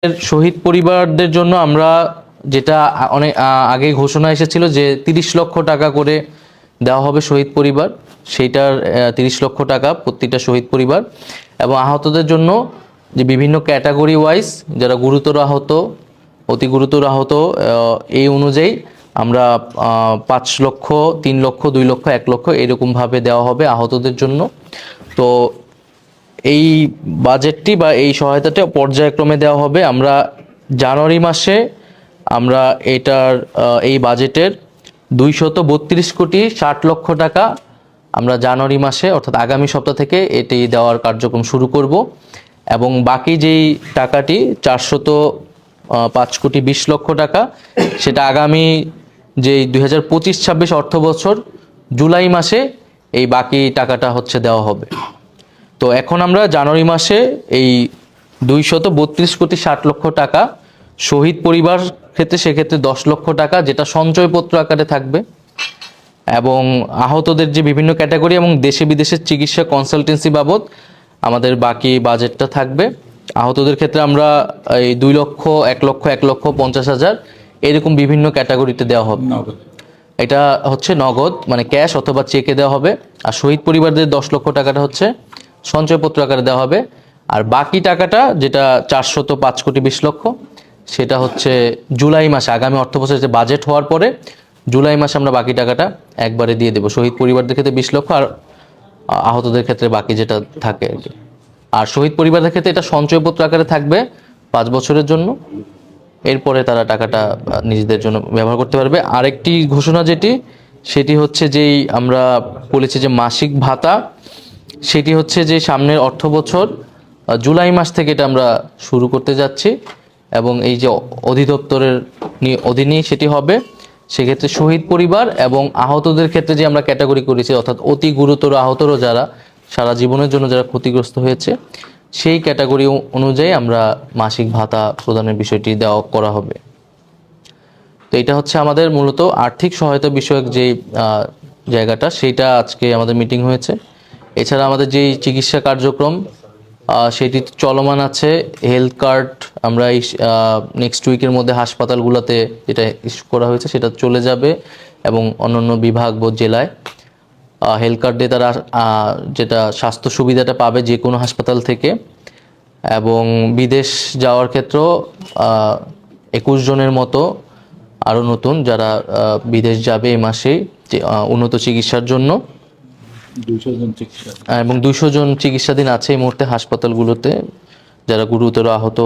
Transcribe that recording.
শহীদ পরিবারদের জন্য আমরা যেটা অনেক আগে ঘোষণা এসেছিল যে 30 লক্ষ টাকা করে দেওয়া হবে শহীদ পরিবার, সেইটার 30 লক্ষ টাকা প্রত্যেকটা শহীদ পরিবার, এবং আহতদের জন্য যে বিভিন্ন ক্যাটাগরি ওয়াইজ যারা গুরুতর আহত, অতি গুরুতর আহত, এই অনুযায়ী আমরা 5 লক্ষ, 3 লক্ষ, 2 লক্ষ, 1 লক্ষ এরকমভাবে দেওয়া হবে আহতদের জন্য। তো এই বাজেটটি বা এই সহায়তাটা পর্যায়ক্রমে দেওয়া হবে। আমরা জানুয়ারি মাসে আমরা এটার এই বাজেটের 232 কোটি 60 লক্ষ টাকা আমরা জানুয়ারি মাসে অর্থাৎ আগামী সপ্তাহ থেকে এটি দেওয়ার কার্যক্রম শুরু করব, এবং বাকি যেই টাকাটি 405 কোটি 20 লক্ষ টাকা সেটা আগামী যেই 2025-26 অর্থ বছর জুলাই মাসে এই বাকি টাকাটা হচ্ছে দেওয়া হবে। তো এখন আমরা জানুয়ারি মাসে এই 232 কোটি 60 লক্ষ টাকা শহীদ পরিবার ক্ষেত্রে, সেক্ষেত্রে 10 লক্ষ টাকা যেটা সঞ্চয়পত্র আকারে থাকবে, এবং আহতদের যে বিভিন্ন ক্যাটাগরি এবং দেশে বিদেশের চিকিৎসা কনসালটেন্সি বাবদ আমাদের বাকি বাজেটটা থাকবে। আহতদের ক্ষেত্রে আমরা এই 2 লক্ষ, 1 লক্ষ, 1 লক্ষ 50,000 এরকম বিভিন্ন ক্যাটাগরিতে দেওয়া হবে। এটা হচ্ছে নগদ মানে ক্যাশ অথবা চেকে দেওয়া হবে। আর শহীদ পরিবারদের 10 লক্ষ টাকাটা হচ্ছে সঞ্চয়পত্র আকারে দেওয়া হবে। আর বাকি টাকাটা যেটা 405 কোটি 20 লক্ষ সেটা হচ্ছে জুলাই মাসে, আগামী অর্থ বছরের যে বাজেট হওয়ার পরে জুলাই মাসে আমরা বাকি টাকাটা একবারে দিয়ে দেবো। শহীদ পরিবারদের ক্ষেত্রে 20 লক্ষ আর আহতদের ক্ষেত্রে বাকি যেটা থাকে আর কি। আর শহীদ পরিবারদের ক্ষেত্রে এটা সঞ্চয়পত্র আকারে থাকবে 5 বছরের জন্য, এরপরে তারা টাকাটা নিজেদের জন্য ব্যবহার করতে পারবে। আরেকটি ঘোষণা সেটি হচ্ছে যেই আমরা বলেছি যে মাসিক ভাতা, সেটি হচ্ছে যে সামনের অর্থ বছর জুলাই মাস থেকে এটা আমরা শুরু করতে যাচ্ছি, এবং এই যে অধিদপ্তরের অধীনেই সেটি হবে। সেক্ষেত্রে শহীদ পরিবার এবং আহতদের ক্ষেত্রে যে আমরা ক্যাটাগরি করেছি অর্থাৎ অতি গুরুতর আহতরও যারা সারা জীবনের জন্য যারা ক্ষতিগ্রস্ত হয়েছে সেই ক্যাটাগরি অনুযায়ী আমরা মাসিক ভাতা প্রদানের বিষয়টি দেওয়া করা হবে। তো এটা হচ্ছে আমাদের মূলত আর্থিক সহায়তা বিষয়ক যে জায়গাটা, সেইটা আজকে আমাদের মিটিং হয়েছে। এছাড়া আমাদের যেই চিকিৎসা কার্যক্রম সেটি চলমান আছে। হেলথ কার্ড আমরা এই নেক্সট উইকের মধ্যে হাসপাতালগুলোতে যেটা ইস্যু করা হয়েছে সেটা চলে যাবে, এবং অন্যান্য বিভাগ বা জেলায় হেলথ কার্ড দিয়ে তারা যেটা স্বাস্থ্য সুবিধাটা পাবে যে কোনো হাসপাতাল থেকে। এবং বিদেশ যাওয়ার ক্ষেত্রেও 21 জনের মতো আরও নতুন যারা বিদেশ যাবে এই মাসেই উন্নত চিকিৎসার জন্য, 200 জন চিকিৎসা এবং 200 জন চিকিৎসাধীন আছে এই মুহূর্তে হাসপাতালগুলোতে যারা গুরুতর আহত